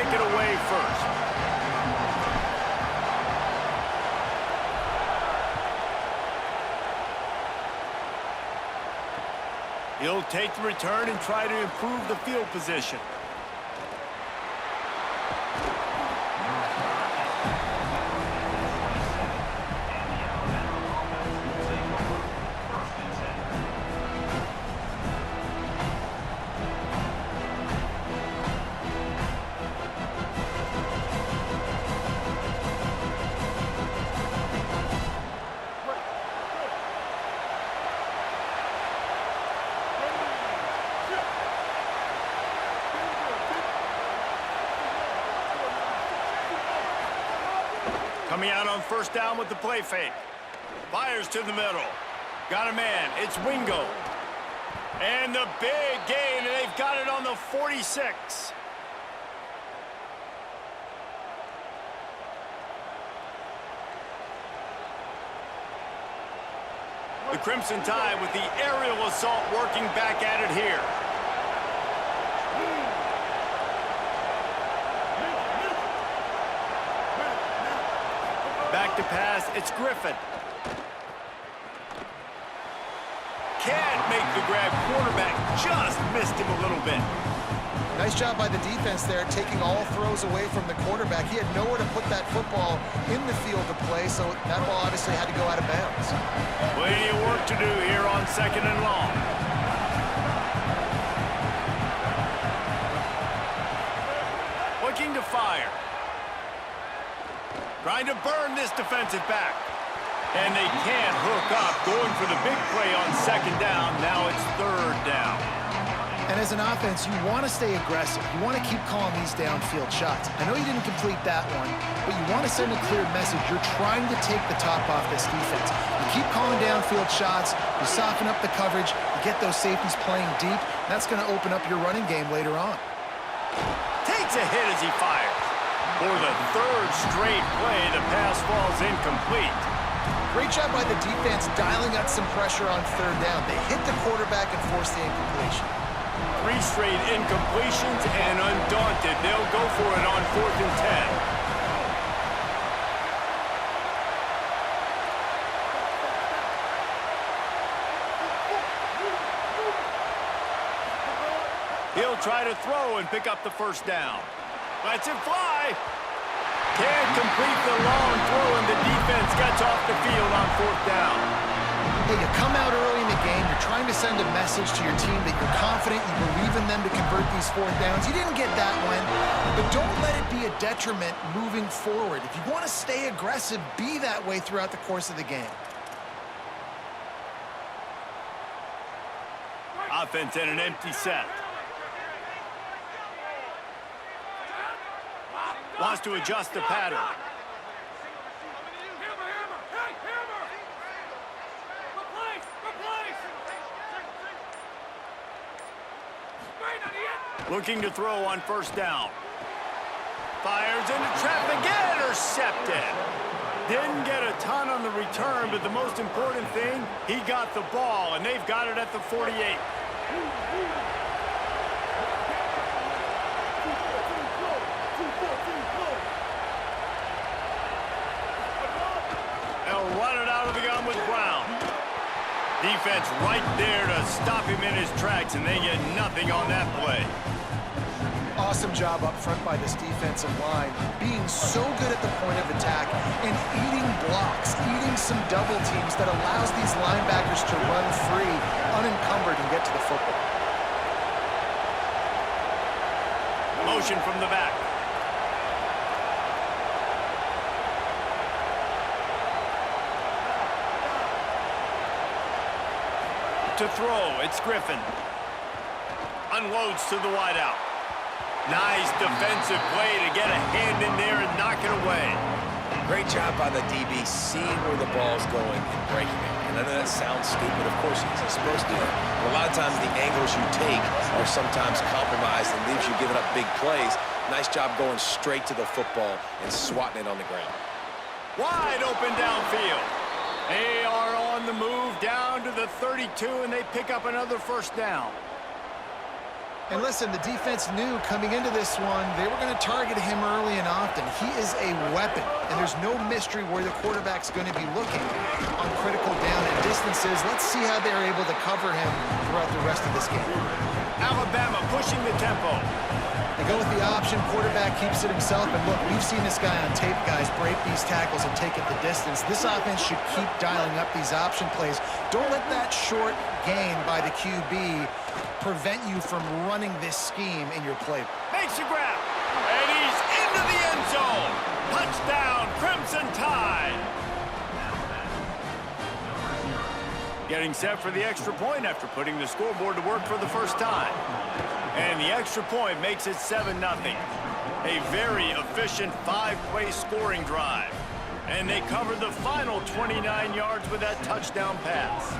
kick it away first. He'll take the return and try to improve the field position. Coming out on first down with the play fake. Fires to the middle. Got a man. It's Wingo. And the big gain, and they've got it on the 46. The Crimson Tide with the aerial assault working back at it here. Back to pass, it's Griffin. Can't make the grab. Quarterback just missed him a little bit. Nice job by the defense there, taking all throws away from the quarterback. He had nowhere to put that football in the field to play, so that ball obviously had to go out of bounds. Plenty of work to do here on 2nd and long. Looking to fire. Trying to burn this defensive back. And they can't hook up. Going for the big play on 2nd down. Now it's 3rd down. And as an offense, you want to stay aggressive. You want to keep calling these downfield shots. I know you didn't complete that one, but you want to send a clear message. You're trying to take the top off this defense. You keep calling downfield shots. You soften up the coverage. You get those safeties playing deep. That's going to open up your running game later on. Takes a hit as he fires. For the 3rd straight play, the pass falls incomplete. Great job by the defense dialing up some pressure on 3rd down. They hit the quarterback and forced the incompletion. 3 straight incompletions, and undaunted, they'll go for it on 4th and 10. He'll try to throw and pick up the 1st down. Lets it fly. Can't complete the long throw, and the defense gets off the field on 4th down. Hey, you come out early in the game. You're trying to send a message to your team that you're confident, you believe in them to convert these 4th downs. You didn't get that one, but don't let it be a detriment moving forward. If you want to stay aggressive, be that way throughout the course of the game. Offense in an empty set. Wants to adjust the pattern. Looking to throw on 1st down. Fires into traffic, intercepted. Didn't get a ton on the return, but the most important thing, he got the ball, and they've got it at the 48. They'll run it out of the gun with Brown. Defense right there to stop him in his tracks, and they get nothing on that play. Awesome job up front by this defensive line, being so good at the point of attack and eating blocks, eating some double teams that allows these linebackers to run free, unencumbered, and get to the football. Motion from the back. To throw, it's Griffin. Unloads to the wideout. Nice defensive play to get a hand in there and knock it away. Great job by the DB, seeing where the ball's going and breaking it. And I know that sounds stupid, of course he's supposed to. But a lot of times the angles you take are sometimes compromised and leaves you giving up big plays. Nice job going straight to the football and swatting it on the ground. Wide open downfield. They are on the move down to the 32, and they pick up another 1st down. And listen, the defense knew coming into this one, they were going to target him early and often. He is a weapon, and there's no mystery where the quarterback's going to be looking on critical down and distances. Let's see how they're able to cover him throughout the rest of this game. Alabama pushing the tempo. They go with the option. Quarterback keeps it himself. And look, we've seen this guy on tape, guys, break these tackles and take it the distance. This offense should keep dialing up these option plays. Don't let that short gain by the QB prevent you from running this scheme in your play. Makes a grab. And he's into the end zone. Touchdown, Crimson Tide. Getting set for the extra point after putting the scoreboard to work for the first time. And the extra point makes it 7-0. A very efficient 5-play scoring drive. And they covered the final 29 yards with that touchdown pass.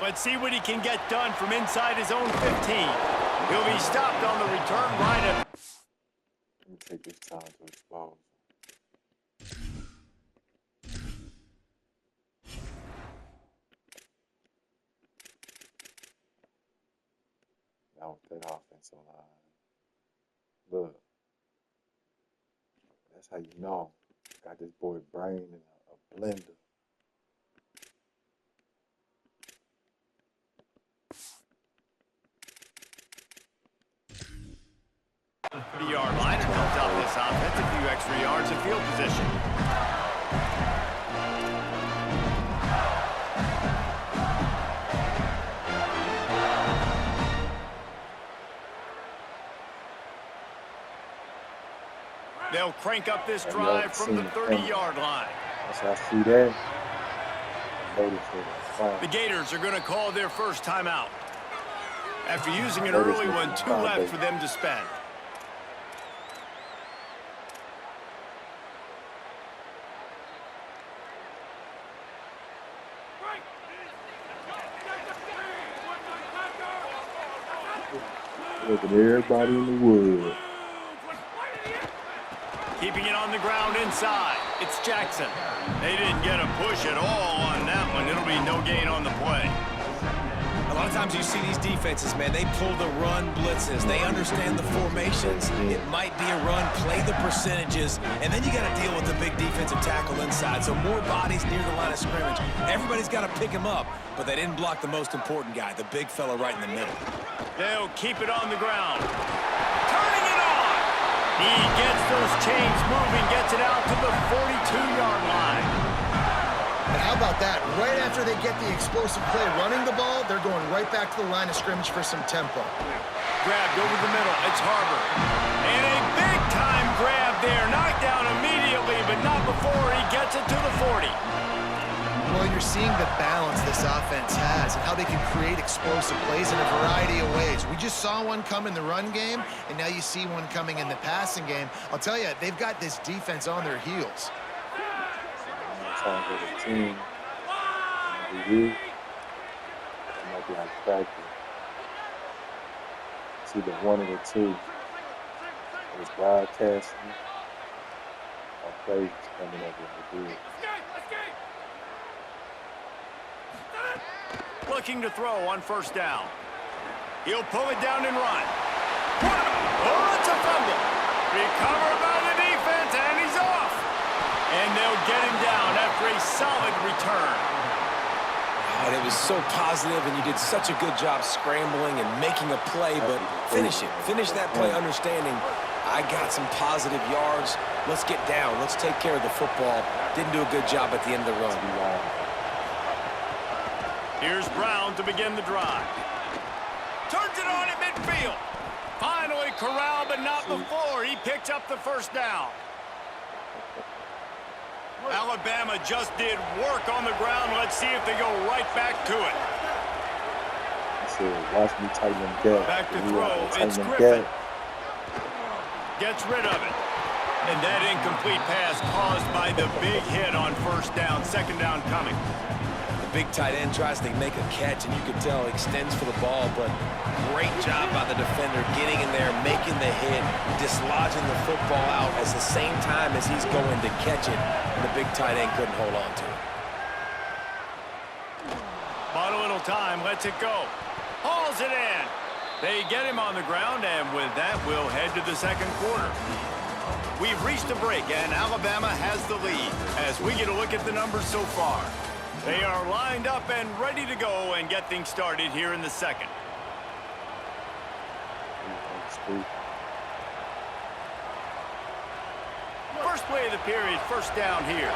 Let's see what he can get done from inside his own 15. He'll be stopped on the return right at... Let me take this time to expose. Now with that offensive line. Look. That's how you know. Got this boy brain in a blender. The yard line and helped out this offense a few extra yards of field position. They'll crank up this drive from the 30-yard line. That's how I see that. The Gators are going to call their first timeout. After using an early one, 2 left for them to spend. Look at everybody in the wood. Keeping it on the ground inside. It's Jackson. They didn't get a push at all on that one. It'll be no gain on the play. A lot of times you see these defenses, man, they pull the run blitzes. They understand the formations. It might be a run, play the percentages, and then you got to deal with the big defensive tackle inside. So more bodies near the line of scrimmage. Everybody's got to pick him up, but they didn't block the most important guy, the big fella right in the middle. They'll keep it on the ground. Turning it on. He gets those chains moving, gets it out to the 42-yard line. And how about that? Right after they get the explosive play running the ball, they're going right back to the line of scrimmage for some tempo. Grabbed over the middle. It's Harbor. And a big-time grab there. Knocked down immediately, but not before he gets it to the 40. Well, you're seeing the balance this offense has and how they can create explosive plays in a variety of ways. We just saw one come in the run game, and now you see one coming in the passing game. I'll tell you, they've got this defense on their heels. Trying to get a team. It might be out of practice. It's either one of the two. It's broadcasting or plays coming up with the dude. Looking to throw on first down. He'll pull it down and run. Oh, it's a fumble. Recovered by the defense, and he's off. And they'll get him down after a solid return. And it was so positive, and you did such a good job scrambling and making a play, but finish it. Finish that play understanding, I got some positive yards. Let's get down. Let's take care of the football. Didn't do a good job at the end of the run. Here's Brown to begin the drive. Turns it on at midfield. Finally corralled, but not before he picks up the first down. Alabama just did work on the ground. Let's see if they go right back to it. Watch me tighten them gap. Back to throw. It's Griffin. Gets rid of it. And that incomplete pass caused by the big hit on first down. Second down coming. big tight end tries to make a catch, and you can tell extends for the ball, but great job by the defender getting in there, making the hit, dislodging the football out at the same time as he's going to catch it, and the big tight end couldn't hold on to it. Bought a little time, lets it go. Hauls it in. They get him on the ground, and with that, we'll head to the second quarter. We've reached a break, and Alabama has the lead as we get a look at the numbers so far. They are lined up and ready to go and get things started here in the second. First play of the period, first down here.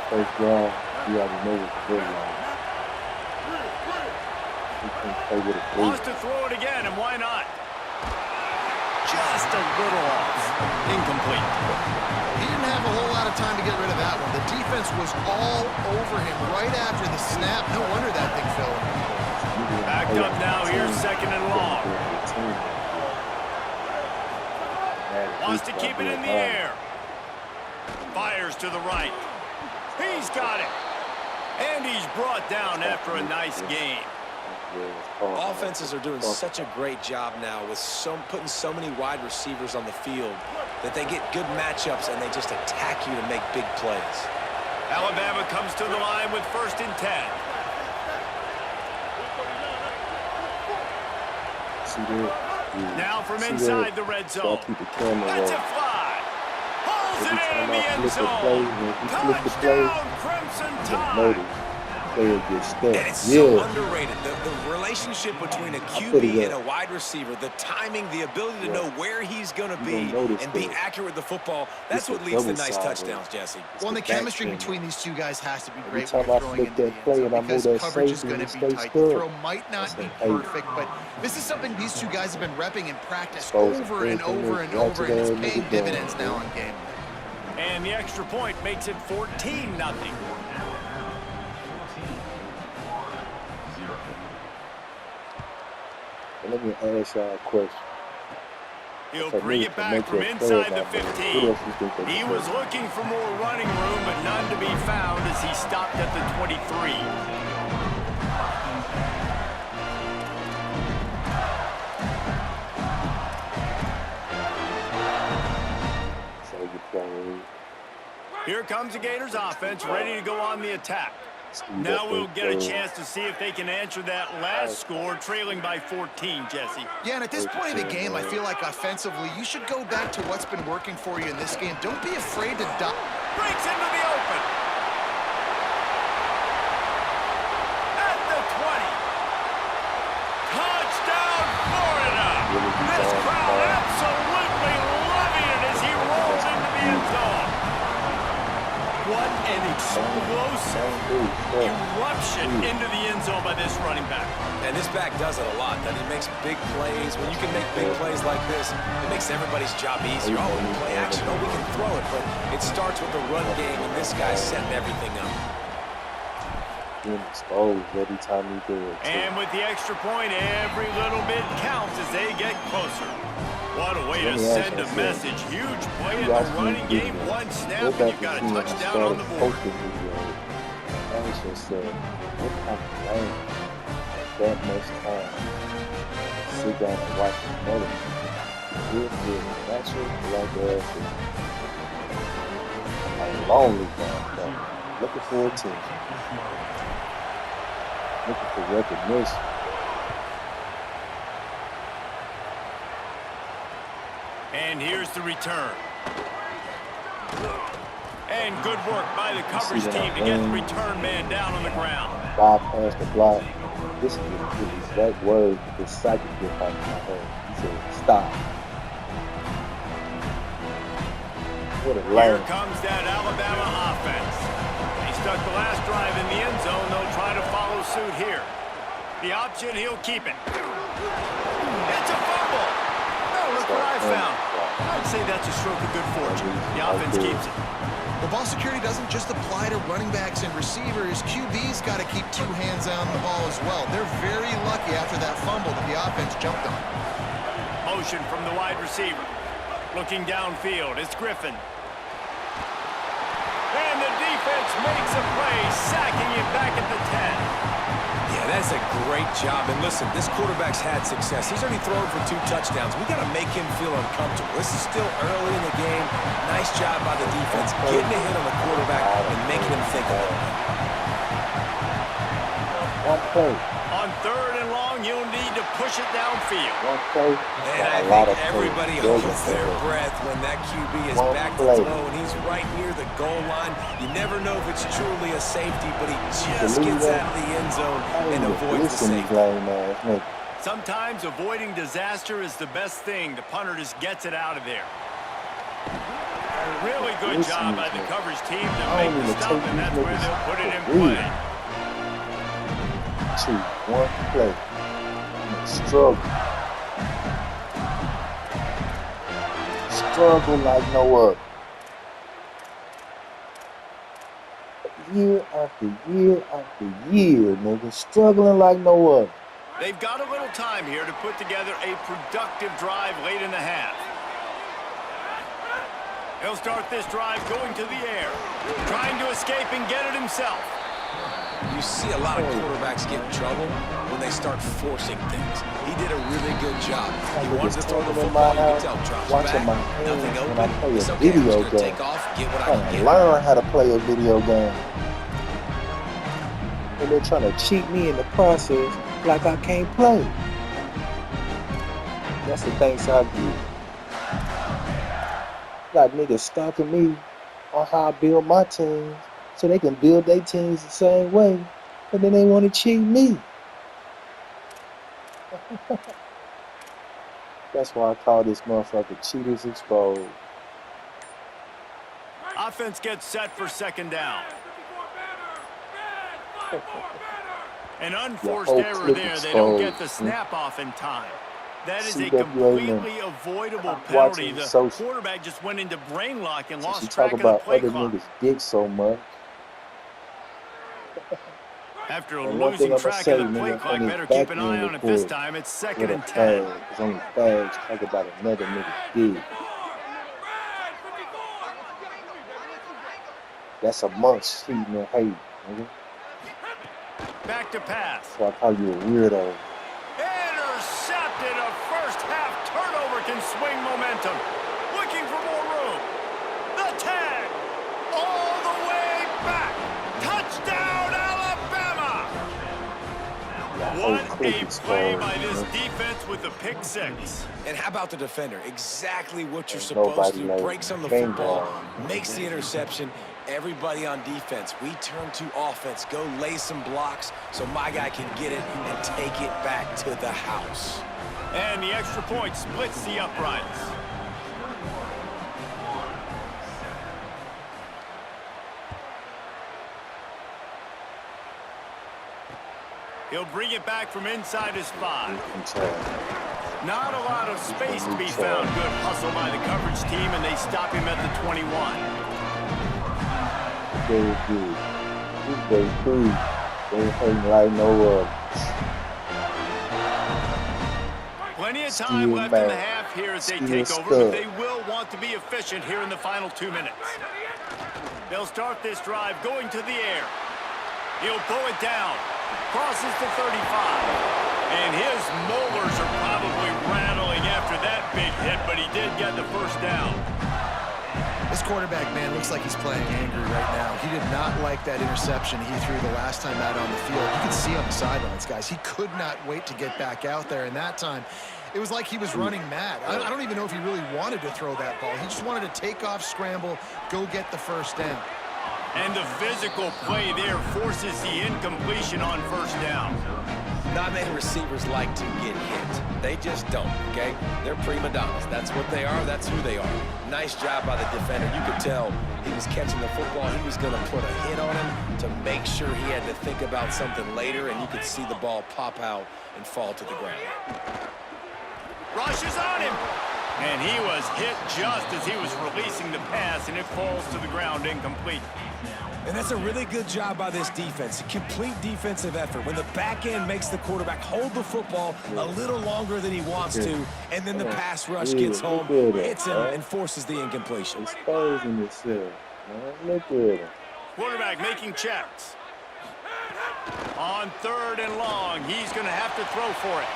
First drive, you already know what the good line. He can play with a Wants to throw it again, and why not? Just a little off. Incomplete. He didn't have a whole lot of time to get rid of that one. The defense was all over him right after the snap. No wonder that thing fell. Backed up now, here's second and long. Wants to keep it in the air. Fires to the right. He's got it. And he's brought down after a nice game. Offenses are doing such a great job now with putting so many wide receivers on the field that they get good matchups and they just attack you to make big plays. Alabama comes to the line with 1st and 10. Now from inside the red zone. Let's it fly. Holds it in the end zone. Touchdown, Crimson Tide. And it's so underrated. The relationship between a QB and a wide receiver, the timing, the ability to know where he's going to be and be accurate with the football, that's what leads to nice touchdowns, Jesse. Well, and the chemistry between these two guys has to be great when you're throwing into the end zone because coverage is going to be tight. The throw might not be perfect, but this is something these two guys have been repping in practice over and over and over, and it's paying dividends now on game. And the extra point makes it 14-0. Let me ask y'all a question. He'll bring it back from inside the 15. He was looking for more running room, but none to be found as he stopped at the 23. Here comes the Gators offense, ready to go on the attack. Now we'll get a chance to see if they can answer that last score, trailing by 14, Jesse. Yeah, and at this point of the game, I feel like offensively, you should go back to what's been working for you in this game. Don't be afraid to dive. Breaks into the open. At the 20. Touchdown, Florida. This crowd absolutely loving it as he rolls into the end zone. What an explosive eruption into the end zone by this running back. And this back does it a lot. That he makes big plays. When you can make big plays like this, it makes everybody's job easier. Oh, we can play action. Oh, we can throw it. But it starts with the run game, and this guy's setting everything up. Being exposed every time he do it. And with the extra point, every little bit counts as they get closer. What a way to send a message. Huge play in the running game. One snap, and you've got a touchdown on the board. I was just saying, what kind of lane at that much time? Sit down and watch another good, natural black ass. Like lonely down. Looking for attention. Looking for recognition. And here's the return. And good work by the coverage team to get the return man down on the ground. Bypass the block. This is the exact word that the psychic get out of my head. He said, stop. What a Here lane. comes that Alabama offense. He stuck the last drive in the end zone. They'll try to follow suit here. The option, he'll keep it. It's a fumble. No, look what I found. I'd say that's a stroke of good fortune. The offense keeps it. The ball security doesn't just apply to running backs and receivers. QB's got to keep two hands on the ball as well. They're very lucky after that fumble that the offense jumped on. Motion from the wide receiver. Looking downfield, it's Griffin. makes a play, sacking him back at the 10. Yeah, that's a great job. And listen, this quarterback's had success. He's already thrown for 2 touchdowns. We got to make him feel uncomfortable. This is still early in the game. Nice job by the defense, getting a hit on the quarterback and making him think a little bit. One play. On 3rd and long, you'll need to push it downfield. One play. And I think everybody holds their breath when that QB is back to throw, and he's right near the goal line. You never know if it's truly a safety, but he just gets out of the end zone and avoids the safety. Sometimes avoiding disaster is the best thing. The punter just gets it out of there. Really good job by the coverage team to make the stop, and that's where they'll put it in play. 2, 1 play. Struggle. Struggle like no other. Year after year after year, nigga. Struggling like no other. They've got a little time here to put together a productive drive late in the half. He'll start this drive going to the air, trying to escape and get it himself. You see a lot of quarterbacks get in trouble when they start forcing things. He did a really good job. He wanted to throw the football, you can tell, drops watching back, my nothing when I open. play It's a okay, I'm video just gonna game. take off, get what I I can get. learn how to play a video game. And they're trying to cheat me in the process like I can't play. That's the thanks I get. Got niggas stopping me on how I build my teams so they can build their teams the same way, but then they want to cheat me. That's why I call this motherfucker Cheaters Exposed. Offense gets set for 2nd down. An unforced error there. They don't get the snap off in time. That is a completely avoidable penalty. The quarterback just went into brain lock and lost track of the play clock. You talk about other niggas' dick so much. After losing track of the play clock, better keep an eye on it this time. It's 2nd and 10. It's only fags talk about another nigga's dick. That's amongst cheating and hate, nigga. Back to pass. So I call you a weirdo. Intercepted. A first half turnover can swing momentum. Looking for more room. The tag. All the way back. Touchdown, Alabama. What a play by this defense with the pick 6. And how about the defender? Exactly what you're supposed to. Breaks on the football, makes the interception. Everybody on defense, we turn to offense. Go lay some blocks so my guy can get it and take it back to the house. And the extra point splits the uprights. He'll bring it back from inside his 5. Not a lot of space to be found. Good hustle by the coverage team, and they stop him at the 21. Very good. This day cool. They hurting like no other. Plenty of time left in the half here as they take over, but they will want to be efficient here in the final 2 minutes. They'll start this drive going to the air. He'll pull it down. Crosses the 35. And his molars are probably rattling after that big hit, but he did get the first down. This quarterback, man, looks like he's playing angry right now. He did not like that interception he threw the last time out on the field. You can see on the sidelines, guys. He could not wait to get back out there, and that time, it was like he was running mad. I don't even know if he really wanted to throw that ball. He just wanted to take off, scramble, go get the first down. And the physical play there forces the incompletion on first down. Not many receivers like to get hit. They just don't, okay? They're prima donnas. That's what they are. That's who they are. Nice job by the defender. You could tell he was catching the football. He was going to put a hit on him to make sure he had to think about something later, and you could see the ball pop out and fall to the ground. Rushes on him. And he was hit just as he was releasing the pass, and it falls to the ground incomplete. And that's a really good job by this defense. A complete defensive effort. When the back end makes the quarterback hold the football a little longer than he wants to, and then the pass rush gets home, hits him, and forces the incompletion. Exposing yourself, man. Look at him. Quarterback making checks. On 3rd and long, he's going to have to throw for it.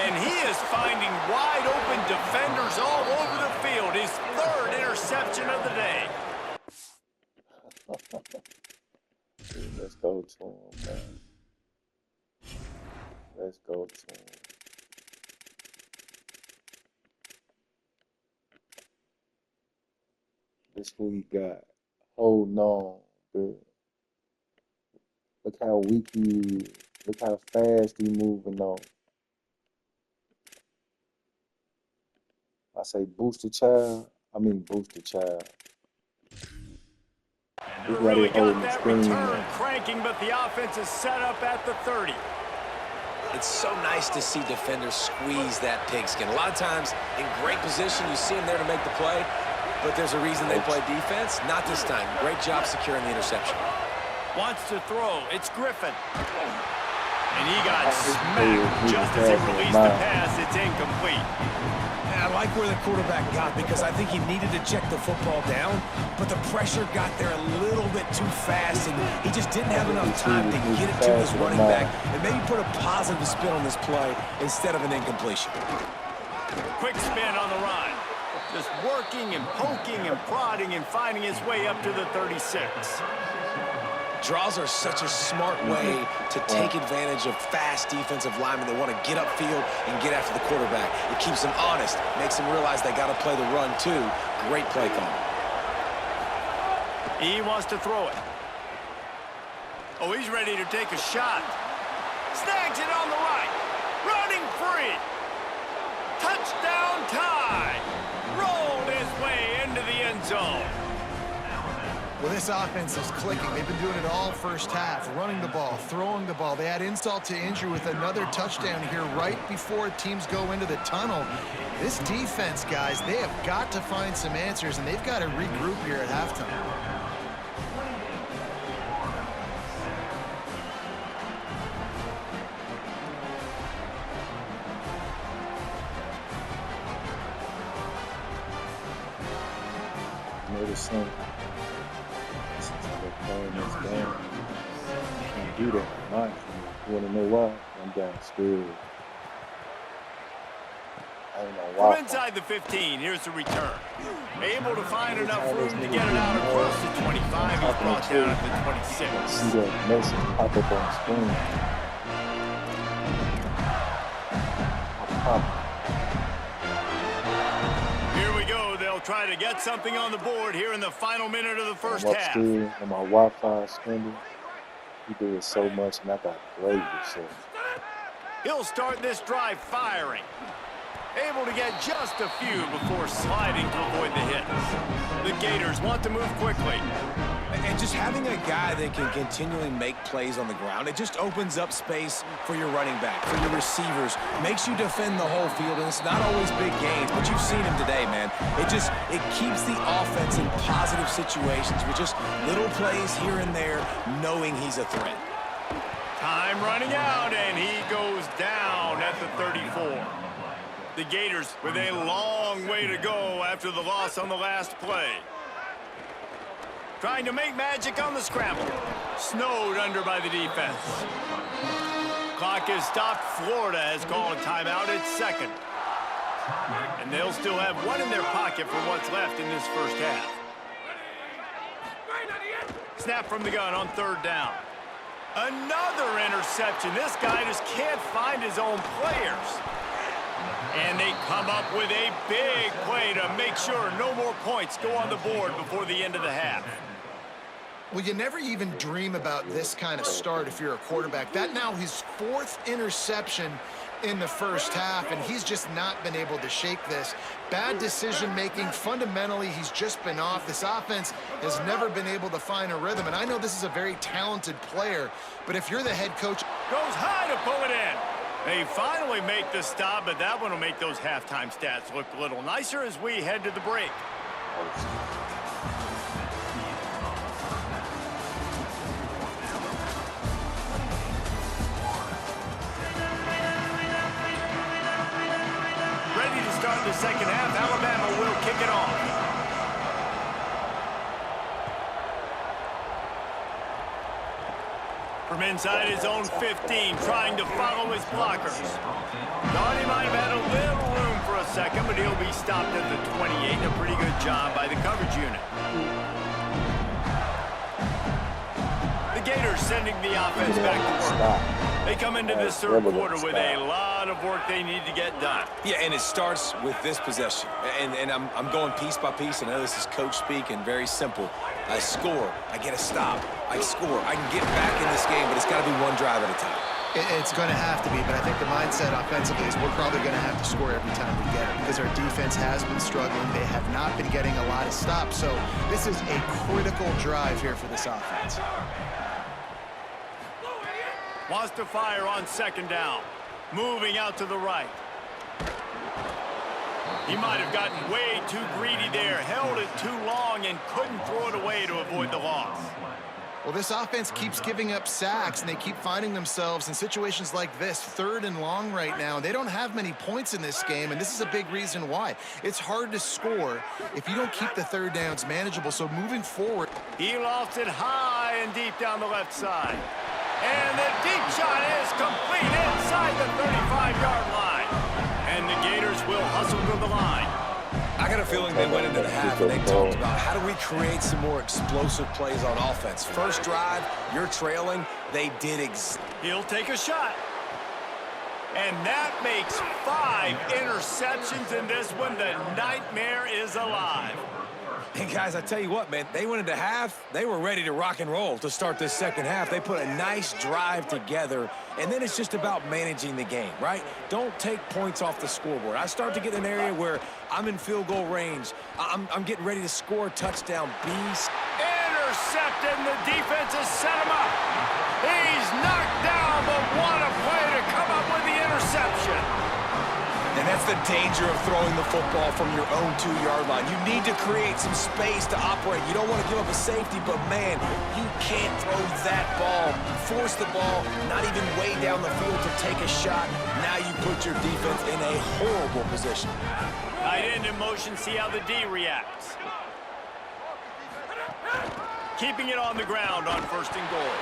And he is finding wide open defenders all over the field. His 3rd interception of the day. Dude, let's go to him, man. Let's go to him. This who he got. Holding on, dude. Look how weak he is. Look how fast he moving on. I say booster child. I mean booster child. And they really got that return cranking, but the offense is set up at the 30. It's so nice to see defenders squeeze that pigskin. A lot of times in great position, you see them there to make the play, but there's a reason they play defense. Not this time. Great job securing the interception. Wants to throw. It's Griffin. And he got smacked just as he released the pass. It's incomplete. And I like where the quarterback got because I think he needed to check the football down, but the pressure got there a little bit too fast, and he just didn't have enough time to get it to his running back and maybe put a positive spin on this play instead of an incompletion. Quick spin on the run. Just working and poking and prodding and finding his way up to the 36. Draws are such a smart way to take advantage of fast defensive linemen. They want to get upfield and get after the quarterback. It keeps them honest, makes them realize they got to play the run too. Great play call. He wants to throw it. Oh, he's ready to take a shot. Snags it on the right. Running free. Touchdown tie. Rolled his way into the end zone. Well, this offense is clicking. They've been doing it all first half, running the ball, throwing the ball. They add insult to injury with another touchdown here right before teams go into the tunnel. This defense, guys, they have got to find some answers, and they've got to regroup here at halftime. Notice something. Playing this game. You can't do that. Nice. You want to know why? I'm downstairs. I ain't know why. From inside the 15, here's the return. Able to find enough room to get it out across the 25. He's brought down at the 26. See that message pop up on the screen. Here we go. They'll try to get something on the board here in the final minute of the first half. And my Wi-Fi screen, he did so much, and I got great reception. He'll start this drive firing. Able to get just a few before sliding to avoid the hits. The Gators want to move quickly. And just having a guy that can continually make plays on the ground, it just opens up space for your running back, for your receivers, makes you defend the whole field, and it's not always big gains, but you've seen him today, man. It keeps the offense in positive situations with just little plays here and there, knowing he's a threat. Time running out, and he goes down at the 34. The Gators with a long way to go after the loss on the last play. Trying to make magic on the scramble. Snowed under by the defense. Clock is stopped. Florida has called a timeout at 2nd. And they'll still have one in their pocket for what's left in this first half. Snap from the gun on 3rd down. Another interception. This guy just can't find his own players. And they come up with a big play to make sure no more points go on the board before the end of the half. Well, you never even dream about this kind of start if you're a quarterback. That now his 4th interception in the first half, and he's just not been able to shake this. Bad decision-making. Fundamentally, he's just been off. This offense has never been able to find a rhythm, and I know this is a very talented player, but if you're the head coach... Goes high to pull it in. They finally make the stop, but that one will make those halftime stats look a little nicer as we head to the break. Ready to start the second half. Alabama will kick it off. From inside his own 15, trying to follow his blockers. Thought he might have had a little room for a second, but he'll be stopped at the 28. A pretty good job by the coverage unit. The Gators sending the offense back to work. They come into this third quarter with a lot of work they need to get done. Yeah, and it starts with this possession. And I'm going piece by piece. I know this is coach speak and very simple. I score. I get a stop. I score. I can get back in this game, but it's got to be one drive at a time. It's going to have to be, but I think the mindset offensively is we're probably going to have to score every time we get it because our defense has been struggling. They have not been getting a lot of stops, so this is a critical drive here for this offense. Wants to fire on second down. Moving out to the right. He might have gotten way too greedy there, held it too long, and couldn't throw it away to avoid the loss. Well, this offense keeps giving up sacks, and they keep finding themselves in situations like this, 3rd and long right now. They don't have many points in this game, and this is a big reason why. It's hard to score if you don't keep the 3rd downs manageable, so moving forward. He lost it high and deep down the left side. And the deep shot is complete inside the 35-yard line. And the Gators will hustle to the line. I got a feeling they went into the half and they talked about how do we create some more explosive plays on offense. First drive, you're trailing. They did He'll take a shot. And that makes 5 interceptions in this one. The nightmare is alive. And guys, I tell you what, man, they went into half. They were ready to rock and roll to start this second half. They put a nice drive together, and then it's just about managing the game, right? Don't take points off the scoreboard. I start to get in an area where I'm in field goal range. I'm getting ready to score a touchdown. Beast. Intercepted, and the defense has set him up. He's knocked down, but what a play to come up with the interception. And that's the danger of throwing the football from your own 2-yard line. You need to create some space to operate. You don't want to give up a safety, but, man, you can't throw that ball. Force the ball, not even way down the field to take a shot. Now you put your defense in a horrible position. Tight end in motion, see how the D reacts. Keeping it on the ground on 1st and goal.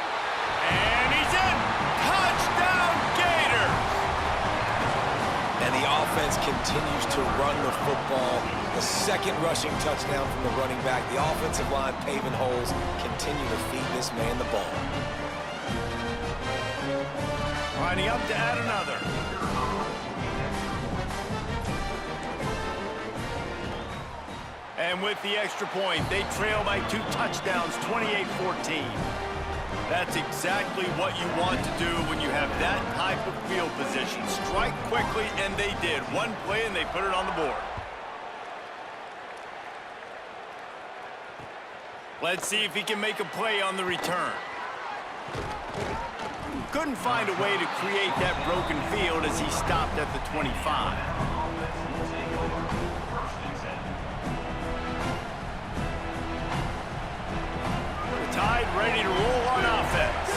And he's in! Touchdown, Gators! And the offense continues to run the football. The second rushing touchdown from the running back. The offensive line paving holes. Continue to feed this man the ball. Lining up to add another. And with the extra point, they trail by 2 touchdowns, 28-14. That's exactly what you want to do when you have that type of field position. Strike quickly, and they did. One play, and they put it on the board. Let's see if he can make a play on the return. Couldn't find a way to create that broken field as he stopped at the 25. Tide ready to roll on offense.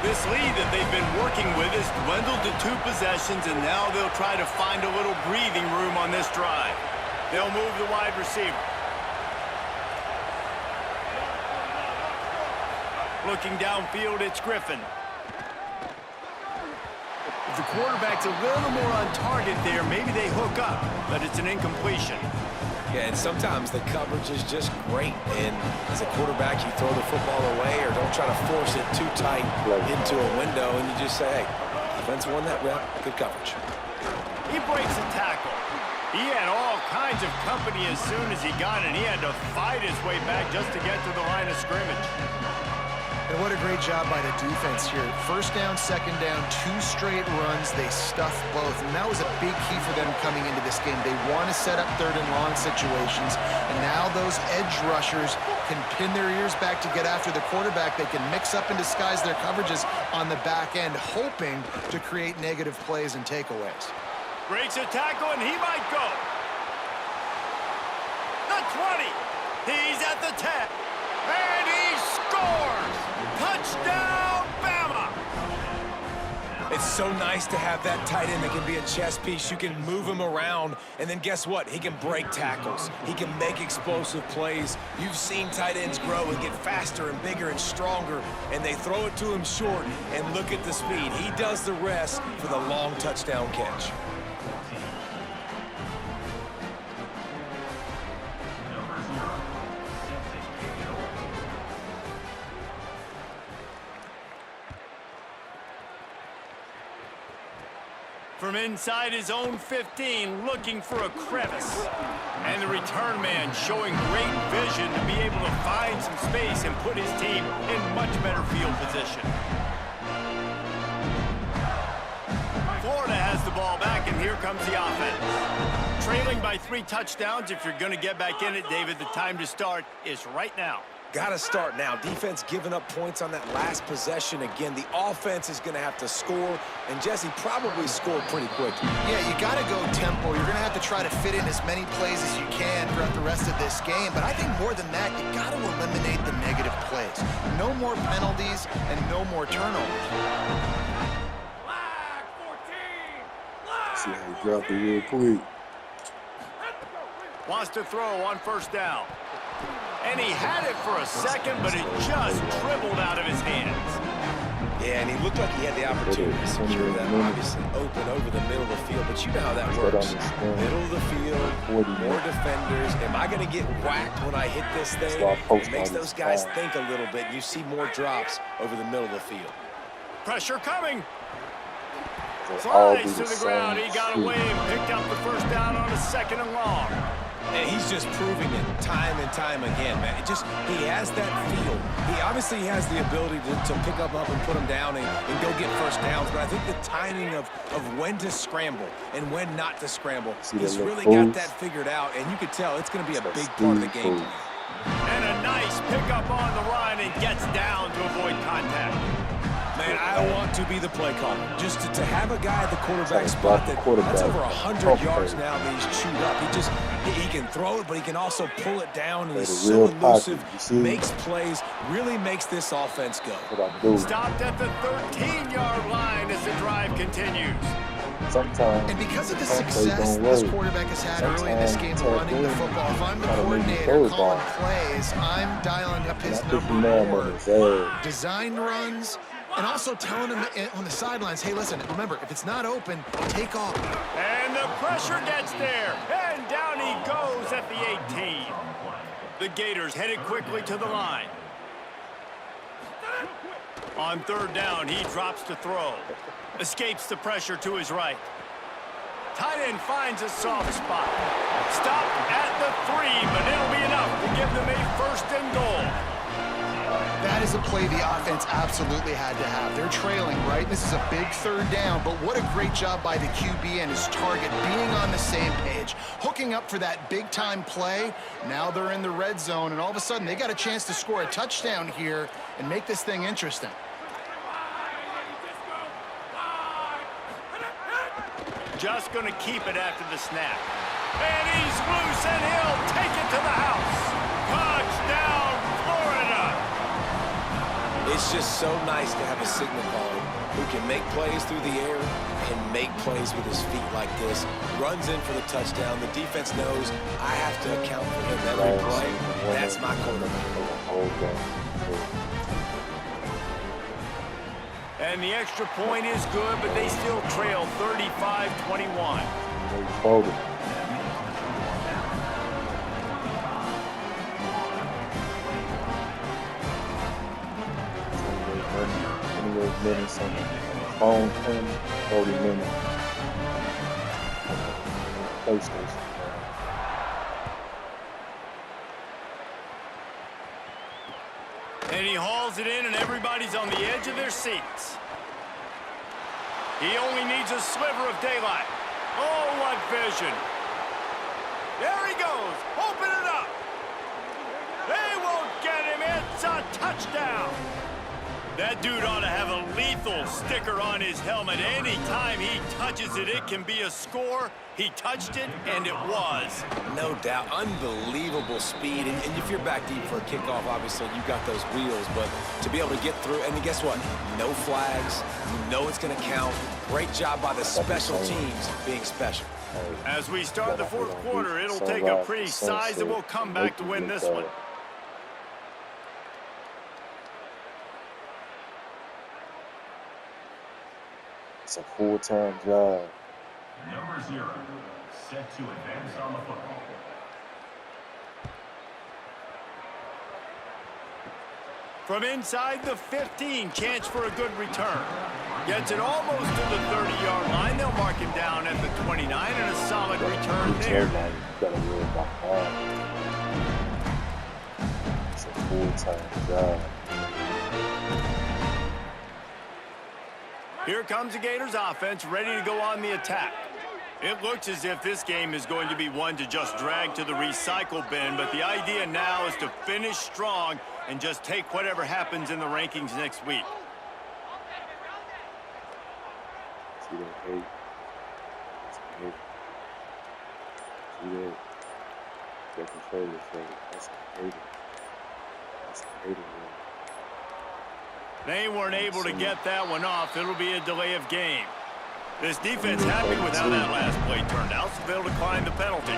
This lead that they've been working with has dwindled to 2 possessions, and now they'll try to find a little breathing room on this drive. They'll move the wide receiver. Looking downfield, it's Griffin. If the quarterback's a little more on target there, maybe they hook up, but it's an incompletion. Yeah, and sometimes the coverage is just great. And as a quarterback, you throw the football away or don't try to force it too tight into a window, and you just say, hey, defense won that rep, good coverage. He breaks a tackle. He had all kinds of company as soon as he got it. He had to fight his way back just to get to the line of scrimmage. And what a great job by the defense here. 1st down, 2nd down, 2 straight runs. They stuffed both, and that was a big key for them coming into this game. They want to set up 3rd and long situations, and now those edge rushers can pin their ears back to get after the quarterback. They can mix up and disguise their coverages on the back end, hoping to create negative plays and takeaways. Breaks a tackle, and he might go. The 20. He's at the 10. And he scores! Touchdown, Bama! It's so nice to have that tight end that can be a chess piece. You can move him around, and then guess what? He can break tackles. He can make explosive plays. You've seen tight ends grow and get faster and bigger and stronger, and they throw it to him short, and look at the speed. He does the rest for the long touchdown catch. From inside his own 15, looking for a crevice. And the return man showing great vision to be able to find some space and put his team in much better field position. Florida has the ball back, and here comes the offense. Trailing by 3 touchdowns. If you're going to get back in it, David, the time to start is right now. Got to start now. Defense giving up points on that last possession. Again, the offense is going to have to score, and Jesse probably scored pretty quickly. Yeah, you got to go tempo. You're going to have to try to fit in as many plays as you can throughout the rest of this game. But I think more than that, you got to eliminate the negative plays. No more penalties and no more turnovers. See how he dropped it real quick. Wants to throw on first down. And he had it for a second, but it just dribbled out of his hands. Yeah, and he looked like he had the opportunity to secure that, obviously open over the middle of the field. But you know how that works. Middle of the field, more defenders. Am I going to get whacked when I hit this thing? It makes those guys think a little bit. You see more drops over the middle of the field. Pressure coming. Flies to the ground. He got away and picked up the first down on a 2nd and long. And he's just proving it time and time again, man. He has that feel. He obviously has the ability to pick up and put him down and go get first downs. But I think the timing of when to scramble and when not to scramble, he's really got that figured out. And you could tell it's going to be a big part of the game. And a nice pickup on the run and gets down to avoid contact. Man, I want to be the play caller. Just to have a guy at the quarterback spot that's over 100 yards now that he's chewed up. He can throw it, but he can also pull it down, and he's so elusive, makes plays, really makes this offense go. Stopped at the 13-yard line as the drive continues. And because of the success this quarterback has had early in this game running the football, if I'm the coordinator calling plays, I'm dialing up his number 4 design runs, and also telling him on the sidelines, hey, listen, remember, if it's not open, take off. And the pressure gets there, and down he goes at the 18. The Gators headed quickly to the line. On 3rd down, he drops to throw. Escapes the pressure to his right. Tight end finds a soft spot. Stopped at the 3, but it'll be enough to give them a 1st and goal. That is a play the offense absolutely had to have. They're trailing, right? This is a big 3rd down, but what a great job by the QB and his target being on the same page, hooking up for that big-time play. Now they're in the red zone, and all of a sudden they got a chance to score a touchdown here and make this thing interesting. Just going to keep it after the snap. And he's loose, and he'll take it to the house. Touchdown, Florida! It's just so nice to have a signal caller who can make plays through the air and make plays with his feet like this. Runs in for the touchdown. The defense knows I have to account for him every play. That's my quarterback. And the extra point is good, but they still trail 35-21. Minutes on the phone, 30 minutes. PlayStation. And he hauls it in, and everybody's on the edge of their seats. He only needs a sliver of daylight. Oh, what vision. There he goes. Open it up. They won't get him. It's a touchdown. That dude ought to have a lethal sticker on his helmet. Anytime he touches it, it can be a score. He touched it, and it was. No doubt. Unbelievable speed. And if you're back deep for a kickoff, obviously you got those wheels. But to be able to get through, and guess what? No flags. You know it's going to count. Great job by the special teams being special. As we start the fourth quarter, it'll take a pretty sizable comeback to win this one. It's a full-time job. Number 0, set to advance on the football. From inside the 15, chance for a good return. Gets it almost to the 30-yard line. They'll mark him down at the 29, and a solid return there. It's a full-time job. Here comes the Gators offense, ready to go on the attack. It looks as if this game is going to be one to just drag to the recycle bin, but the idea now is to finish strong and just take whatever happens in the rankings next week. See that hate? That's a hate. See that? That controller fade. That's a hater. That's a hater, man. They weren't able to get that one off. It'll be a delay of game. This defense happy with how that last play turned out, so they'll decline the penalty.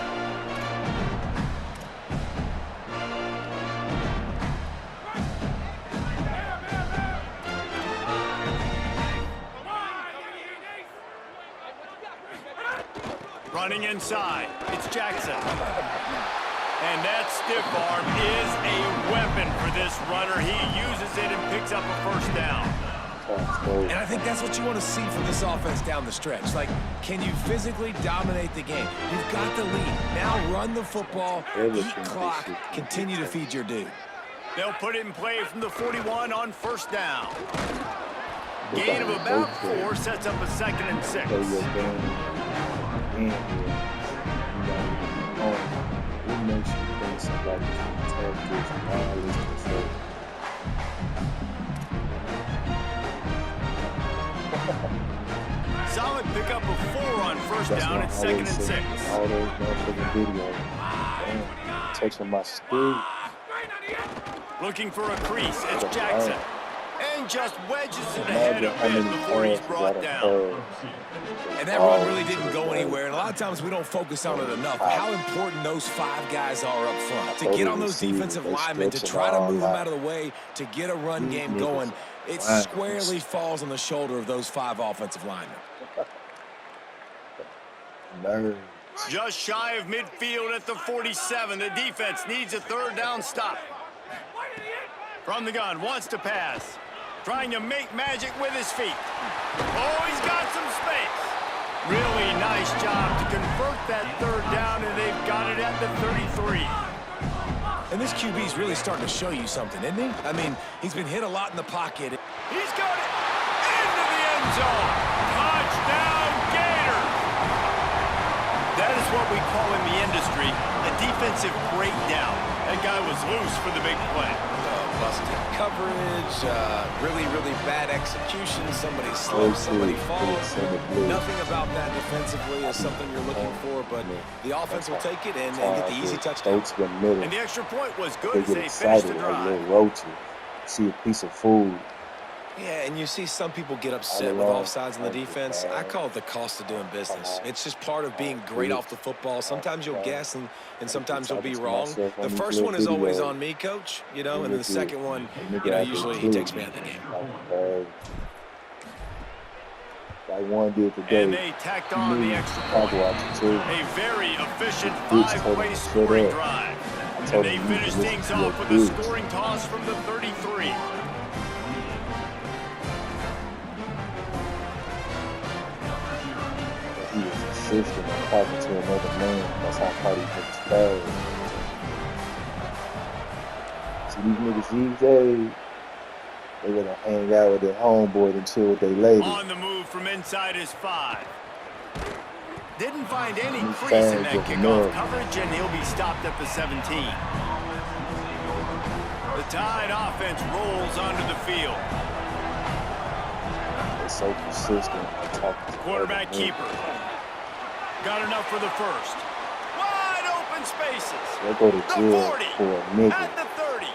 Running inside, it's Jackson. And that stiff arm is a weapon for this runner. He uses it and picks up a first down. And I think that's what you want to see from this offense down the stretch. Like, can you physically dominate the game? You've got the lead. Now run the football, eat clock, continue to feed your dude. They'll put it in play from the 41 on first down. Gain of about 4 sets up a 2nd and 6. Makes you think somebody can tap this wireless control. Solid pickup of 4 on first down and 2nd and 6. All those motherfucking videos. Damn, touching my stick. Looking for a crease, it's Jackson. And just wedges it ahead a bit before he's brought down. And that run really didn't go anywhere, and a lot of times we don't focus on it enough. How important those 5 guys are up front. To get on those defensive linemen, to try to move them out of the way, to get a run game going, it squarely falls on the shoulder of those 5 offensive linemen. Just shy of midfield at the 47. The defense needs a 3rd down stop. From the gun, wants to pass. Trying to make magic with his feet. Oh, he's got some space. Really nice job to convert that 3rd down, and they've got it at the 33. And this QB's really starting to show you something, isn't he? I mean, he's been hit a lot in the pocket. He's got it into the end zone. Touchdown, Gators. That is what we call in the industry a defensive breakdown. That guy was loose for the big play. Busted coverage, really bad execution. Somebody slips, somebody falls. Nothing about that defensively is something you're looking for, but the offense will take it and get the easy touchdown. And the extra point was good as they finished the drive. See a piece of food. Yeah, and you see some people get upset with offsides in the defense. I call it the cost of doing business. It's just part of being great off the football. Sometimes you'll guess, and sometimes you'll be wrong. The first one is always on me, Coach, and then the second one, usually he takes me out of the game. Like one did today. And they tacked on the extra point. A very efficient 5-play scoring drive. And they finished things off with a scoring toss from the 33. He was assisting and talking to another man. That's how far he gets bad. See, these niggas these days, they gonna hang out with their homeboy until a day later. On the move from inside his 5. Didn't find any crease in that kickoff coverage, and he'll be stopped at the 17. The Tide offense rolls onto the field. so consistent attacking. Quarterback keeper. Got enough for the first. Wide open spaces. They go to The jail 40. for a nigga. At the 30.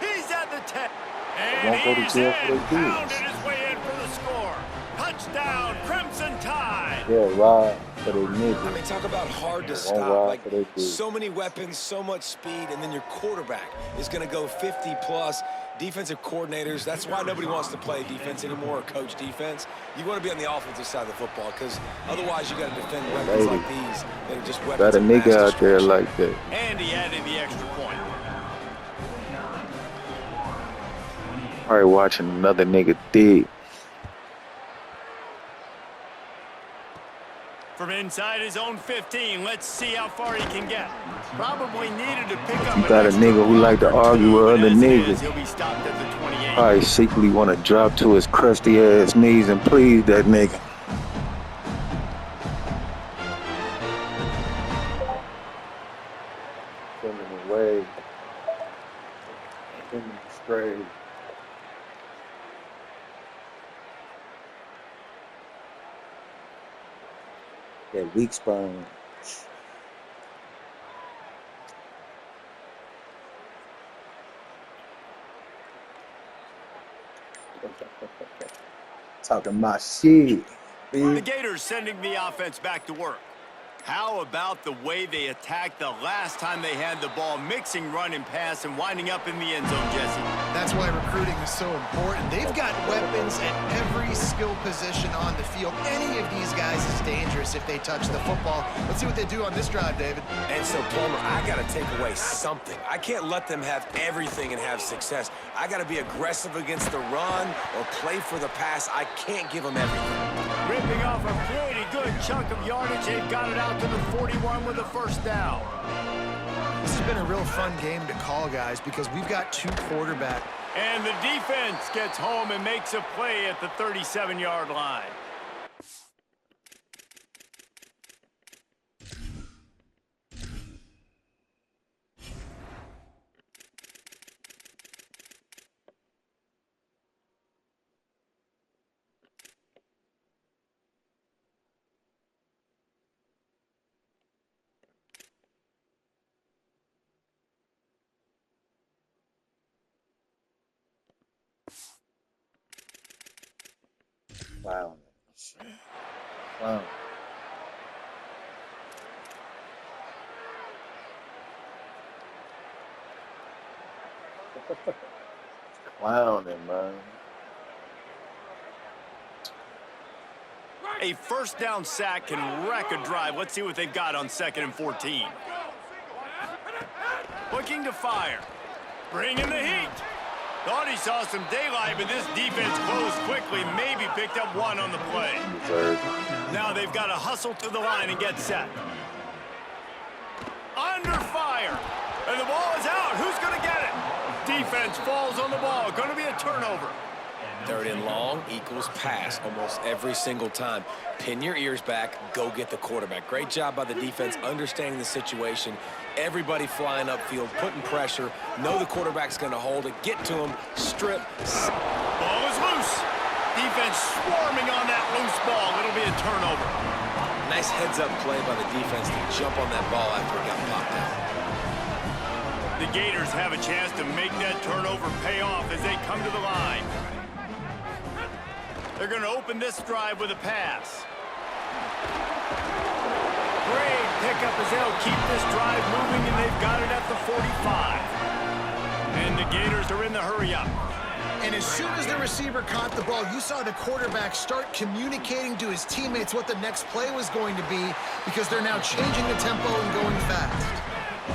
He's at the 10. They And won't go to he's jail in. for their Pounded kids. his way in for the score. Touchdown, Crimson Tide. They'll ride for their I niggas. mean, talk about hard to They won't stop. ride Like, for their kids. so many weapons, so much speed, and then your quarterback is going to go 50-plus. Defensive coordinators, that's why nobody wants to play defense anymore or coach defense. You want to be on the offensive side of the football because otherwise you got to defend weapons like these that are just weapons Got a of mass nigga out there destruction. like that. And he added the extra point. Probably watching another nigga dig. From inside his own 15, let's see how far he can get. Probably needed to pick up You an got a extra nigga who block like to or argue two, with but other as it niggas. is, he'll be stopped at the 28. Probably secretly want to drop to his crusty ass knees and please that nigga. Feeling away. Feeling straight. That weak spine. Talking my shit, The bitch. Gators sending the offense back to work. How about the way they attacked the last time they had the ball, mixing run and pass and winding up in the end zone, Jesse? That's why recruiting is so important. They've got weapons at every skill position on the field. Any of these guys is dangerous if they touch the football. Let's see what they do on this drive, David. And so, Plummer, I got to take away something. I can't let them have everything and have success. I got to be aggressive against the run or play for the pass. I can't give them everything. Ripping off a pretty good chunk of yardage. They've got it out to the 41 with a first down. This has been a real fun game to call, guys, because we've got two quarterbacks. And the defense gets home and makes a play at the 37-yard line. Wow. Wow. Clowning, man. A first down sack can wreck a drive. Let's see what they've got on 2nd and 14. Looking to fire. Bringing the heat. Thought he saw some daylight, but this defense closed quickly. Maybe picked up one on the play. Deserved. Now they've got to hustle to the line and get set. Under fire. And the ball is out. Who's going to get it? Defense falls on the ball. Going to be a turnover. 3rd and long equals pass almost every single time. Pin your ears back, go get the quarterback. Great job by the defense understanding the situation. Everybody flying upfield, putting pressure. Know the quarterback's going to hold it. Get to him, strip. Ball is loose. Defense swarming on that loose ball. It'll be a turnover. Nice heads-up play by the defense to jump on that ball after it got popped out. The Gators have a chance to make that turnover pay off as they come to the line. They're going to open this drive with a pass. Great pickup as they'll keep this drive moving, and they've got it at the 45. And the Gators are in the hurry-up. And as soon as the receiver caught the ball, you saw the quarterback start communicating to his teammates what the next play was going to be because they're now changing the tempo and going fast.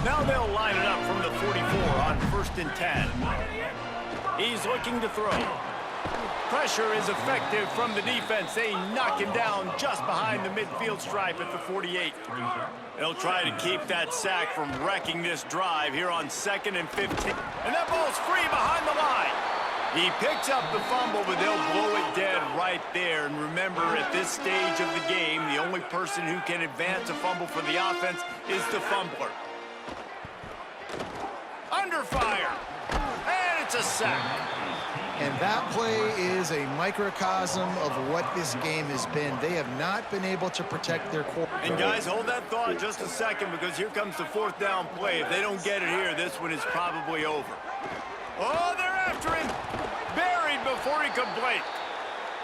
Now they'll line it up from the 44 on 1st and 10. He's looking to throw. Pressure is effective from the defense. They knock him down just behind the midfield stripe at the 48. They'll try to keep that sack from wrecking this drive here on 2nd and 15. And that ball's free behind the line. He picks up the fumble, but they'll blow it dead right there. And remember, at this stage of the game, the only person who can advance a fumble for the offense is the fumbler. Under fire. And it's a sack. And that play is a microcosm of what this game has been. They have not been able to protect their core. And guys, hold that thought just a second, because here comes the fourth down play. If they don't get it here, this one is probably over. Oh, they're after him. Buried before he could blink.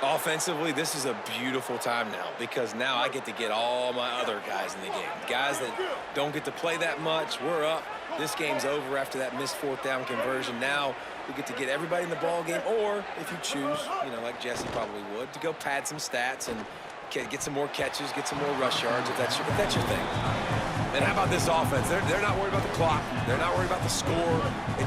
Offensively, this is a beautiful time now, because now I get to get all my other guys in the game. Guys that don't get to play that much, we're up. This game's over after that missed fourth down conversion. Now we get to get everybody in the ball game, or if you choose, you know, like Jesse probably would, to go pad some stats and get some more catches, get some more rush yards, if that's your thing. And how about this offense? They're not worried about the clock. They're not worried about the score.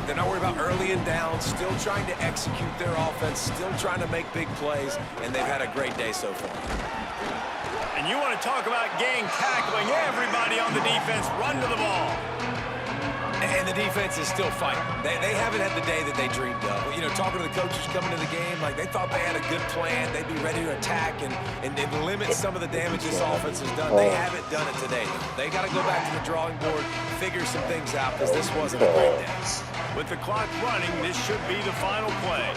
They're not worried about early and down. Still trying to execute their offense. Still trying to make big plays. And they've had a great day so far. And you want to talk about gang tackling. Everybody on the defense run to the ball. And the defense is still fighting. They haven't had the day that they dreamed of. You know, talking to the coaches coming to the game, like they thought they had a good plan. They'd be ready to attack and limit some of the damage this offense has done. They haven't done it today. They got to go back to the drawing board, figure some things out, because this wasn't a great day. With the clock running, this should be the final play.